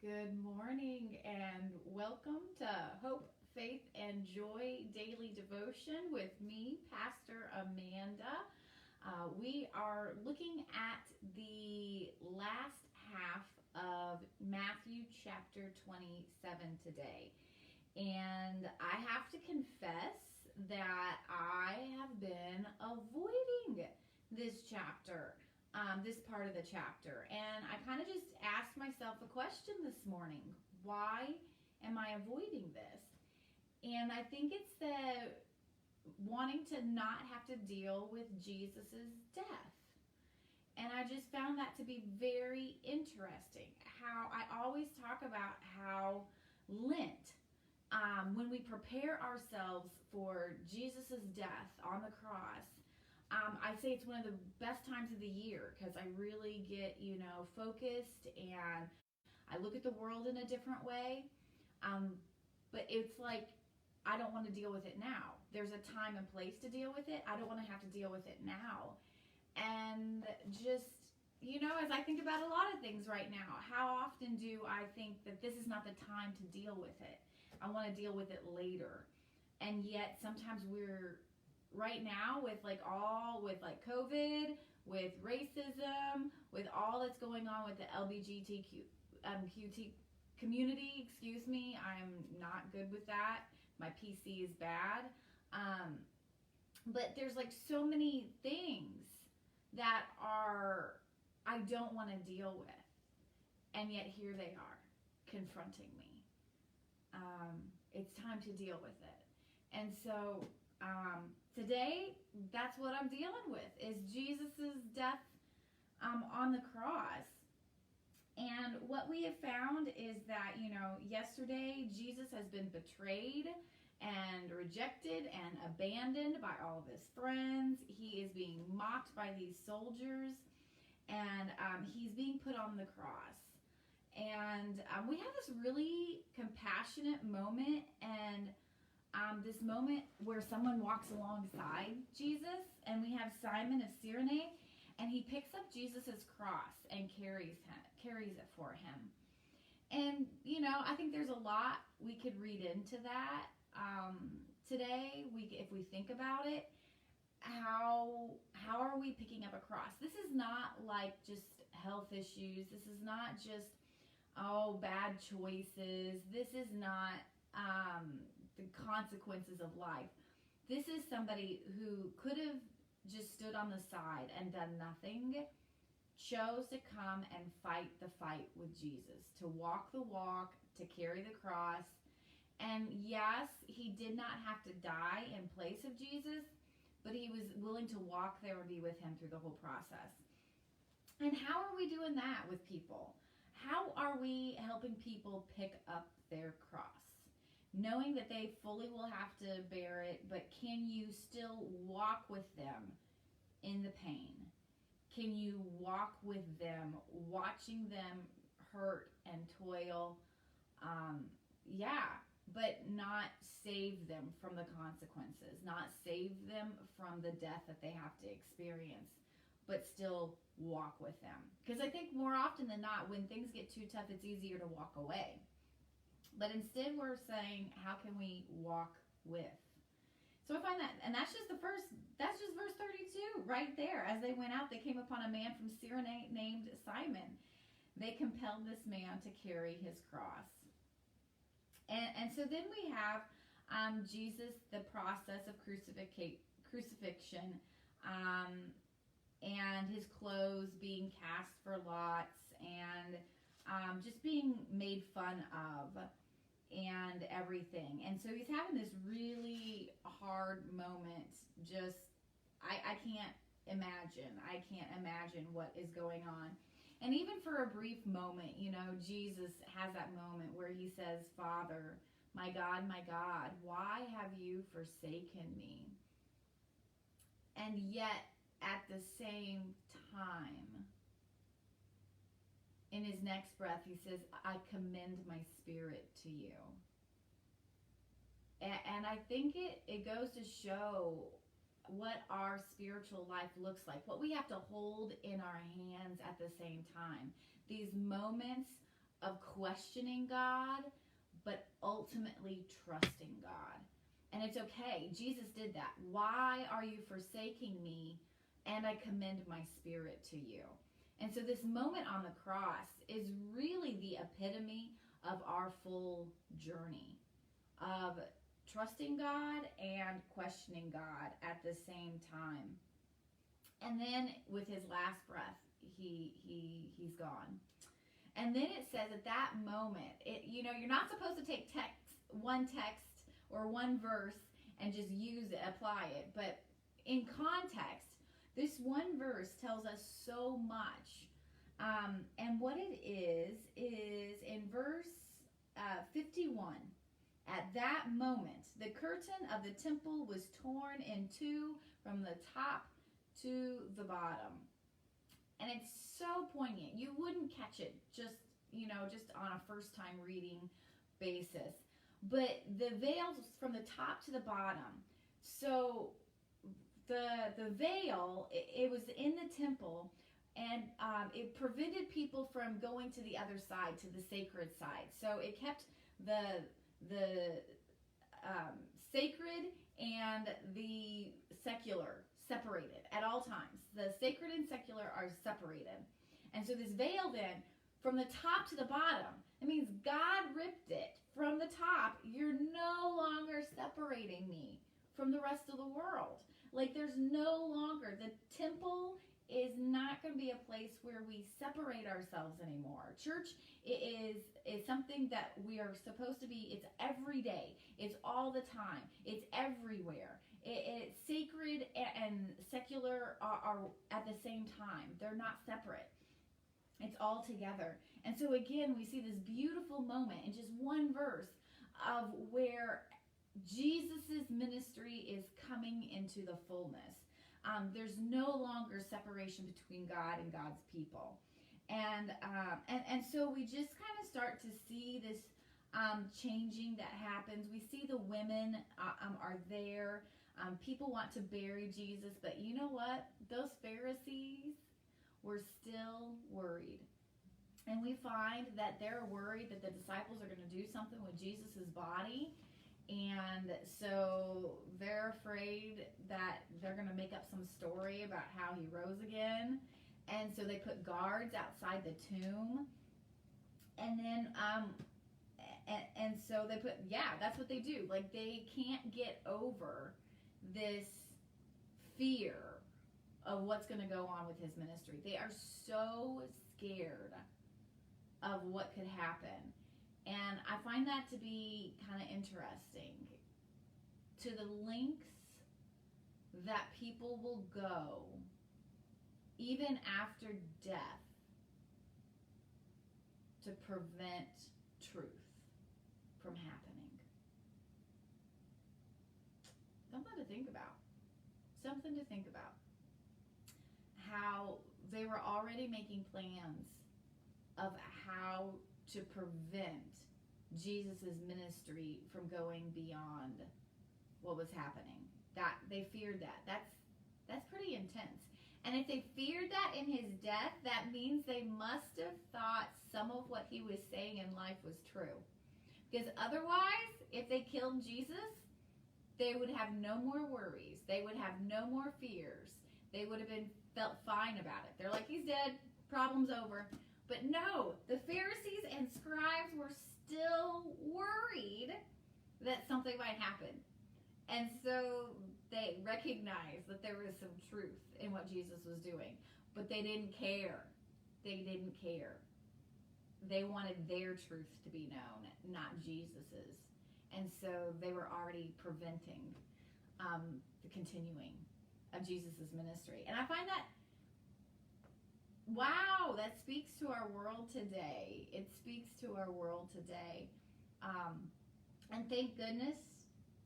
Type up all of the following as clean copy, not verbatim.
Good morning and welcome to Hope, Faith, and Joy Daily Devotion with me, Pastor Amanda. We are looking at the last half of Matthew chapter 27 today. And I have to confess that I have been avoiding this chapter. This part of the chapter. And I kind of just asked myself a question this morning. Why am I avoiding this? And I think it's the wanting to not have to deal with Jesus's death. And I just found that to be very interesting. How I always talk about how Lent, when we prepare ourselves for Jesus's death on the cross, I say it's one of the best times of the year because I really get, focused and I look at the world in a different way. But it's like, I don't want to deal with it now. There's a time and place to deal with it. I don't want to have to deal with it now. And just, as I think about a lot of things right now, how often do I think that this is not the time to deal with it? I want to deal with it later. And yet sometimes we're right now with COVID, with racism, with all that's going on with the LGBTQ QT community, excuse me, I'm not good with that. My PC is bad. But there's so many things that I don't want to deal with. And yet here they are confronting me. It's time to deal with it. And so today, that's what I'm dealing with, is Jesus's death on the cross. And what we have found is that, yesterday Jesus has been betrayed and rejected and abandoned by all of his friends. He is being mocked by these soldiers, and he's being put on the cross. And we have this really compassionate moment, and this moment where someone walks alongside Jesus, and we have Simon of Cyrene, and he picks up Jesus's cross and carries it for him. And I think there's a lot we could read into that today. If we think about it, how are we picking up a cross? This is not like just health issues. This is not just bad choices. This is not the consequences of life. This is somebody who could have just stood on the side and done nothing, chose to come and fight the fight with Jesus, to walk the walk, to carry the cross. And yes, he did not have to die in place of Jesus, but he was willing to walk there and be with him through the whole process. And how are we doing that with people? How are we helping people pick up their cross? Knowing that they fully will have to bear it, but can you still walk with them in the pain? Can you walk with them, watching them hurt and toil? But not save them from the consequences, not save them from the death that they have to experience, but still walk with them. Because I think more often than not, when things get too tough, it's easier to walk away. But instead we're saying, how can we walk with? So I find that, and that's just verse 32 right there. As they went out, they came upon a man from Cyrene named Simon. They compelled this man to carry his cross. And so then we have Jesus, the process of crucifixion, and his clothes being cast for lots, and just being made fun of, and everything. And so he's having this really hard moment. Just, I can't imagine what is going on. And even for a brief moment, Jesus has that moment where he says, Father, my God, why have you forsaken me? And yet, at the same time, in his next breath, he says, I commend my spirit to you. And I think it goes to show what our spiritual life looks like, what we have to hold in our hands at the same time. These moments of questioning God, but ultimately trusting God. And it's okay. Jesus did that. Why are you forsaking me? And I commend my spirit to you. And so this moment on the cross is really the epitome of our full journey of trusting God and questioning God at the same time. And then with his last breath, he's gone. And then it says at that moment, you're not supposed to take one text or one verse and just use it, apply it. But in context, this one verse tells us so much. And what it is in verse 51. At that moment, the curtain of the temple was torn in two from the top to the bottom. And it's so poignant. You wouldn't catch it just on a first time reading basis. But the veils from the top to the bottom. So the veil, it was in the temple, and it prevented people from going to the other side, to the sacred side. So it kept the sacred and the secular separated at all times. The sacred and secular are separated. And so this veil then, from the top to the bottom, it means God ripped it from the top. You're no longer separating me from the rest of the world. Like, there's no longer, the temple is not going to be a place where we separate ourselves anymore. Church is something that we are supposed to be. It's every day. It's all the time. It's everywhere. It's sacred and secular are at the same time. They're not separate. It's all together. And so again, we see this beautiful moment in just one verse of where Jesus's ministry is coming into the fullness. There's no longer separation between God and God's people. And so we just kind of start to see this changing that happens. We see the women are there. People want to bury Jesus, but you know what? Those Pharisees were still worried. And we find that they're worried that the disciples are going to do something with Jesus's body. And so they're afraid that they're going to make up some story about how he rose again. And so they put guards outside the tomb. And then, and so they put, that's what they do. Like, they can't get over this fear of what's going to go on with his ministry. They are so scared of what could happen. And I find that to be kind of interesting, to the lengths that people will go, even after death, to prevent truth from happening. Something to think about. Something to think about. How they were already making plans of how to prevent Jesus's ministry from going beyond what was happening. That they feared that. That's pretty intense. And if they feared that in his death, that means they must have thought some of what he was saying in life was true. Because otherwise, if they killed Jesus, they would have no more worries. They would have no more fears. They would have felt fine about it. They're like, he's dead, problem's over. But no, the Pharisees and scribes were still worried that something might happen. And so they recognized that there was some truth in what Jesus was doing. But they didn't care. They didn't care. They wanted their truth to be known, not Jesus's. And so they were already preventing the continuing of Jesus's ministry. And I find that, wow, that speaks to our world today. It speaks to our world today. And thank goodness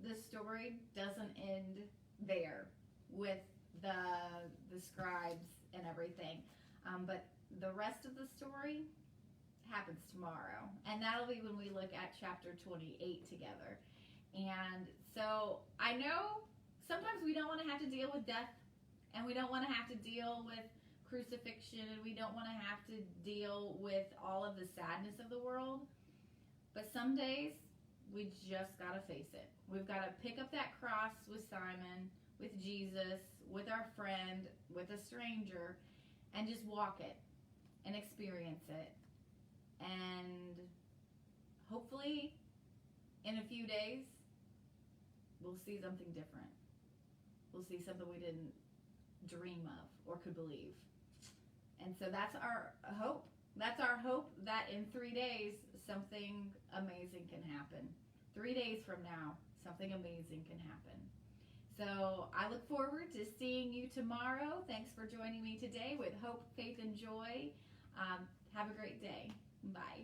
the story doesn't end there with the scribes and everything. But the rest of the story happens tomorrow. And that'll be when we look at chapter 28 together. And so I know sometimes we don't want to have to deal with death, and we don't want to have to deal with crucifixion, and we don't want to have to deal with all of the sadness of the world. But some days, we just got to face it. We've got to pick up that cross with Simon, with Jesus, with our friend, with a stranger, and just walk it and experience it. And hopefully, in a few days, we'll see something different. We'll see something we didn't dream of or could believe. And so that's our hope. That's our hope that in 3 days, something amazing can happen. 3 days from now, something amazing can happen. So I look forward to seeing you tomorrow. Thanks for joining me today with Hope, Faith, and Joy. Have a great day. Bye.